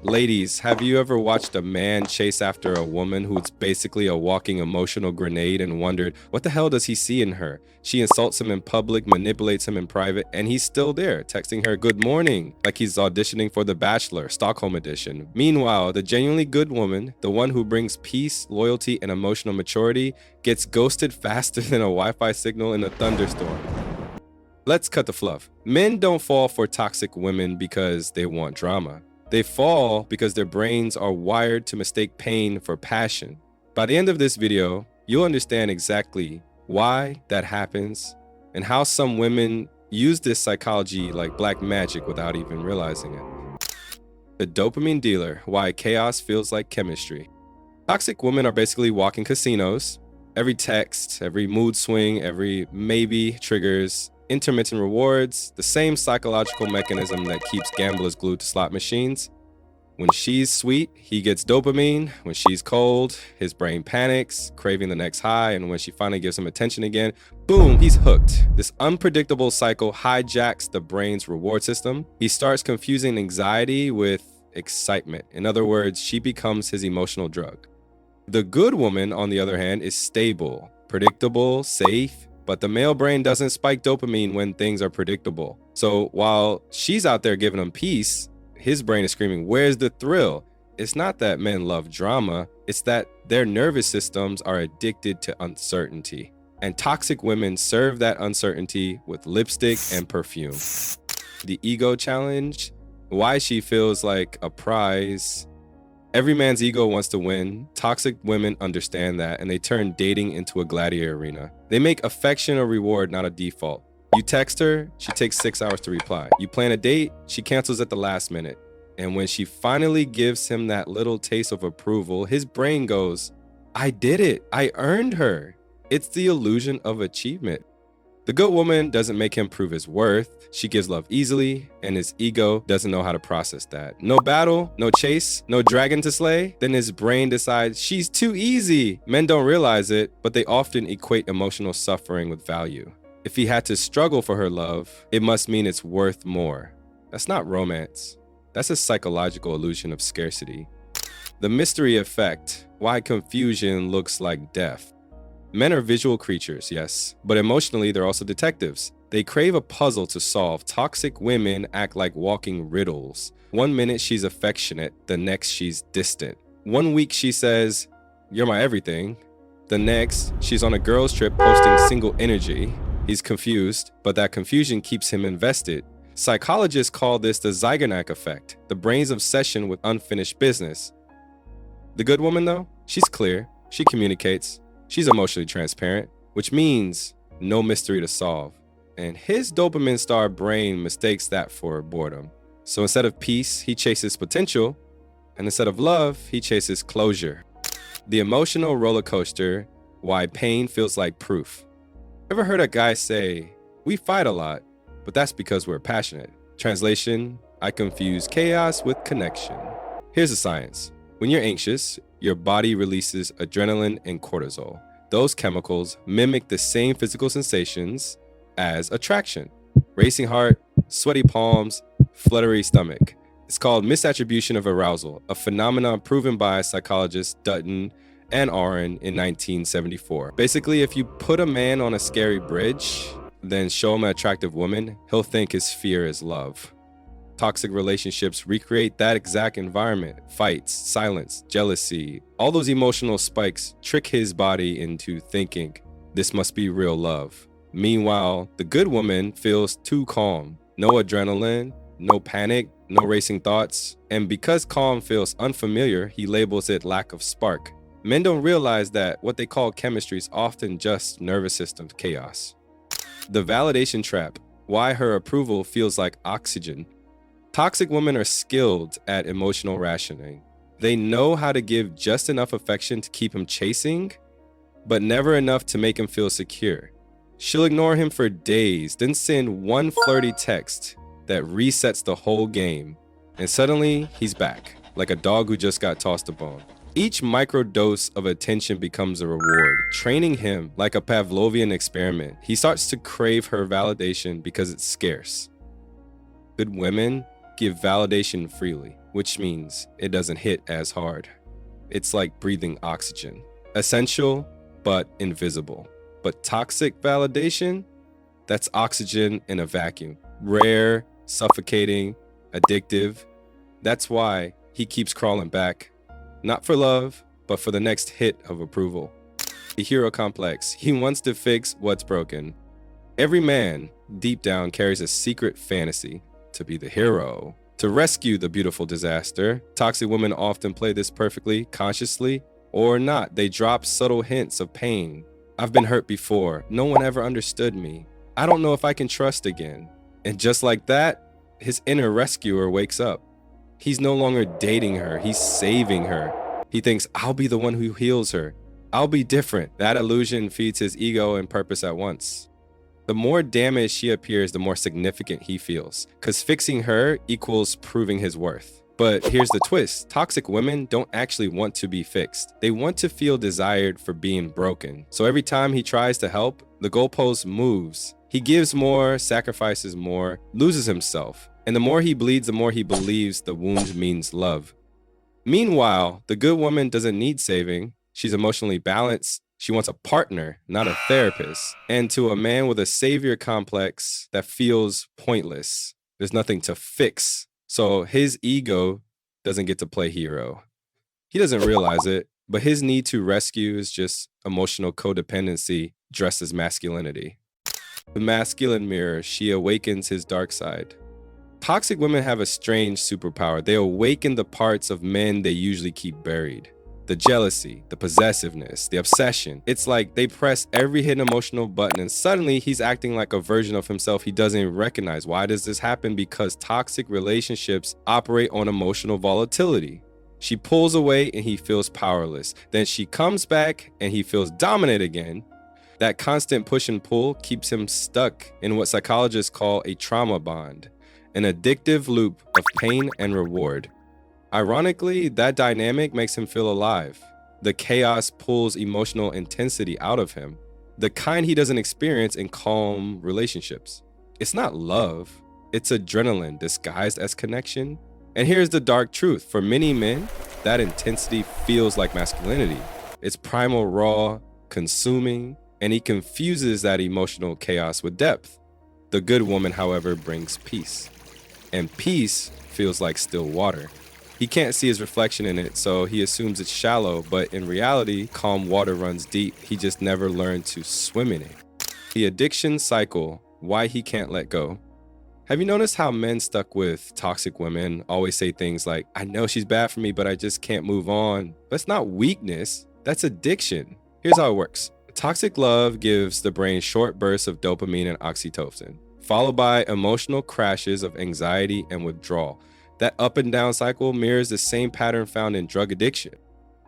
Ladies, have you ever watched a man chase after a woman who's basically a walking emotional grenade and wondered, what the hell does he see in her? She insults him in public, manipulates him in private, and he's still there, texting her good morning, like he's auditioning for The Bachelor, Stockholm edition. Meanwhile, the genuinely good woman, the one who brings peace, loyalty, and emotional maturity, gets ghosted faster than a Wi-Fi signal in a thunderstorm. Let's cut the fluff. Men don't fall for toxic women because they want drama. They fall because their brains are wired to mistake pain for passion. By the end of this video, you'll understand exactly why that happens and how some women use this psychology like black magic without even realizing it. The dopamine dealer, why chaos feels like chemistry. Toxic women are basically walking casinos. Every text, every mood swing, every maybe triggers intermittent rewards, the same psychological mechanism that keeps gamblers glued to slot machines. When she's sweet, he gets dopamine. When she's cold, his brain panics, craving the next high, and when she finally gives him attention again, boom, he's hooked. This unpredictable cycle hijacks the brain's reward system. He starts confusing anxiety with excitement. In other words, she becomes his emotional drug. The good woman, on the other hand, is stable, predictable, safe, but the male brain doesn't spike dopamine when things are predictable. So while she's out there giving him peace, his brain is screaming, where's the thrill? It's not that men love drama, it's that their nervous systems are addicted to uncertainty. And toxic women serve that uncertainty with lipstick and perfume. The ego challenge, why she feels like a prize. Every man's ego wants to win. Toxic women understand that, and they turn dating into a gladiator arena. They make affection a reward, not a default. You text her, she takes 6 hours to reply. You plan a date, she cancels at the last minute. And when she finally gives him that little taste of approval, his brain goes, I did it, I earned her. It's the illusion of achievement. The good woman doesn't make him prove his worth. She gives love easily, and his ego doesn't know how to process that. No battle, no chase, no dragon to slay. Then his brain decides she's too easy. Men don't realize it, but they often equate emotional suffering with value. If he had to struggle for her love, it must mean it's worth more. That's not romance. That's a psychological illusion of scarcity. The mystery effect, why confusion looks like death. Men are visual creatures, yes, but emotionally they're also detectives. They crave a puzzle to solve. Toxic women act like walking riddles. One minute she's affectionate, the next she's distant. One week she says, you're my everything. The next, she's on a girls trip posting single energy. He's confused, but that confusion keeps him invested. Psychologists call this the Zeigarnik effect, the brain's obsession with unfinished business. The good woman though, she's clear, she communicates, she's emotionally transparent, which means no mystery to solve. And his dopamine star brain mistakes that for boredom. So instead of peace, he chases potential, and instead of love, he chases closure. The emotional roller coaster, why pain feels like proof. Ever heard a guy say, we fight a lot, but that's because we're passionate? Translation, I confuse chaos with connection. Here's the science. When you're anxious, your body releases adrenaline and cortisol. Those chemicals mimic the same physical sensations as attraction. Racing heart, sweaty palms, fluttery stomach. It's called misattribution of arousal, a phenomenon proven by psychologists Dutton and Aron in 1974. Basically, if you put a man on a scary bridge, then show him an attractive woman, he'll think his fear is love. Toxic relationships recreate that exact environment. Fights, silence, jealousy, all those emotional spikes trick his body into thinking, this must be real love. Meanwhile, the good woman feels too calm. No adrenaline, no panic, no racing thoughts. And because calm feels unfamiliar, he labels it lack of spark. Men don't realize that what they call chemistry is often just nervous system chaos. The validation trap, why her approval feels like oxygen. Toxic women are skilled at emotional rationing. They know how to give just enough affection to keep him chasing, but never enough to make him feel secure. She'll ignore him for days, then send one flirty text that resets the whole game. And suddenly, he's back, like a dog who just got tossed a bone. Each microdose of attention becomes a reward, training him like a Pavlovian experiment. He starts to crave her validation because it's scarce. Good women give validation freely. which means it doesn't hit as hard. It's like breathing oxygen. Essential, but invisible. But toxic validation? That's oxygen in a vacuum. Rare, suffocating, addictive. That's why he keeps crawling back. Not for love, but for the next hit of approval. The hero complex. He wants to fix what's broken. Every man, deep down, carries a secret fantasy to be the hero, to rescue the beautiful disaster. Toxic women often play this perfectly, consciously, or not. They drop subtle hints of pain. I've been hurt before. No one ever understood me. I don't know if I can trust again. And just like that, his inner rescuer wakes up. He's no longer dating her. He's saving her. He thinks, I'll be the one who heals her. I'll be different. That illusion feeds his ego and purpose at once. The more damaged she appears, the more significant he feels, because fixing her equals proving his worth. But here's the twist. Toxic women don't actually want to be fixed. They want to feel desired for being broken. So every time he tries to help, the goalpost moves. He gives more, sacrifices more, loses himself. And the more he bleeds, the more he believes the wound means love. Meanwhile, the good woman doesn't need saving. She's emotionally balanced. She wants a partner, not a therapist. And to a man with a savior complex, that feels pointless. There's nothing to fix. So his ego doesn't get to play hero. He doesn't realize it, but his need to rescue is just emotional codependency dressed as masculinity. The masculine mirror, she awakens his dark side. Toxic women have a strange superpower. They awaken the parts of men they usually keep buried. The jealousy, the possessiveness, the obsession. It's like they press every hidden emotional button and suddenly he's acting like a version of himself he doesn't even recognize. Why does this happen? Because toxic relationships operate on emotional volatility. She pulls away and he feels powerless. Then she comes back and he feels dominant again. That constant push and pull keeps him stuck in what psychologists call a trauma bond, an addictive loop of pain and reward. Ironically, that dynamic makes him feel alive. The chaos pulls emotional intensity out of him, the kind he doesn't experience in calm relationships. It's not love, it's adrenaline disguised as connection. And here's the dark truth. For many men, that intensity feels like masculinity. It's primal, raw, consuming, and he confuses that emotional chaos with depth. The good woman, however, brings peace. And peace feels like still water. He can't see his reflection in it, so he assumes it's shallow, but in reality, calm water runs deep. He just never learned to swim in it. The addiction cycle, why he can't let go. Have you noticed how men stuck with toxic women always say things like, I know she's bad for me, but I just can't move on? That's not weakness, that's addiction. Here's how it works. Toxic love gives the brain short bursts of dopamine and oxytocin, followed by emotional crashes of anxiety and withdrawal. That up and down cycle mirrors the same pattern found in drug addiction.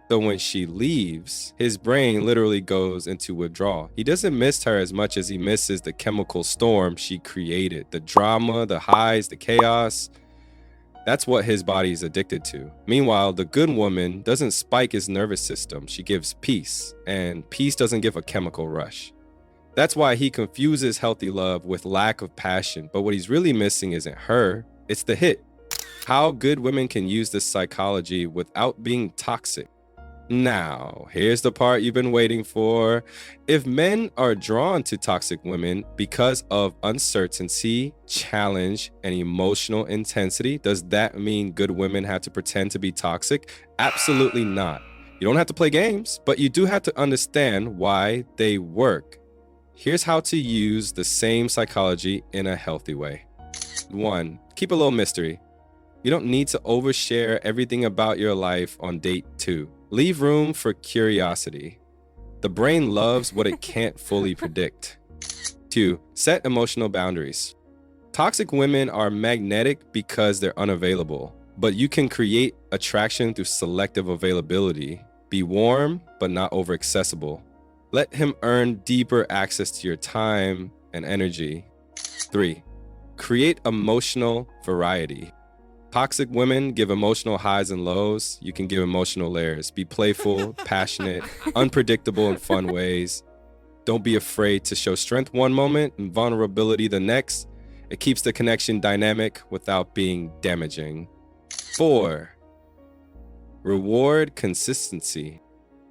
So when she leaves, his brain literally goes into withdrawal. He doesn't miss her as much as he misses the chemical storm she created. The drama, the highs, the chaos. That's what his body is addicted to. Meanwhile, the good woman doesn't spike his nervous system. She gives peace, and peace doesn't give a chemical rush. That's why he confuses healthy love with lack of passion. But what he's really missing isn't her, it's the hit. How good women can use this psychology without being toxic. Now, here's the part you've been waiting for. If men are drawn to toxic women because of uncertainty, challenge, and emotional intensity, does that mean good women have to pretend to be toxic? Absolutely not. You don't have to play games, but you do have to understand why they work. Here's how to use the same psychology in a healthy way. 1. Keep a little mystery. You don't need to overshare everything about your life on date 2. Leave room for curiosity. The brain loves what it can't fully predict. 2. Set emotional boundaries. Toxic women are magnetic because they're unavailable, but you can create attraction through selective availability. Be warm, but not over-accessible. Let him earn deeper access to your time and energy. 3. Create emotional variety. Toxic women give emotional highs and lows. You can give emotional layers. Be playful, passionate, unpredictable in fun ways. Don't be afraid to show strength one moment and vulnerability the next. It keeps the connection dynamic without being damaging. 4. Reward consistency.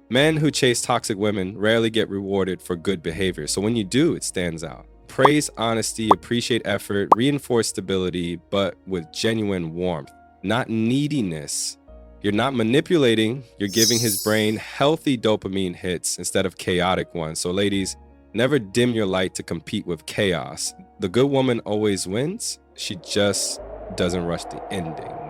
Men who chase toxic women rarely get rewarded for good behavior, so when you do, it stands out. Praise honesty, appreciate effort, reinforce stability, but with genuine warmth, not neediness. You're not manipulating, you're giving his brain healthy dopamine hits instead of chaotic ones. So ladies, never dim your light to compete with chaos. The good woman always wins, she just doesn't rush the ending.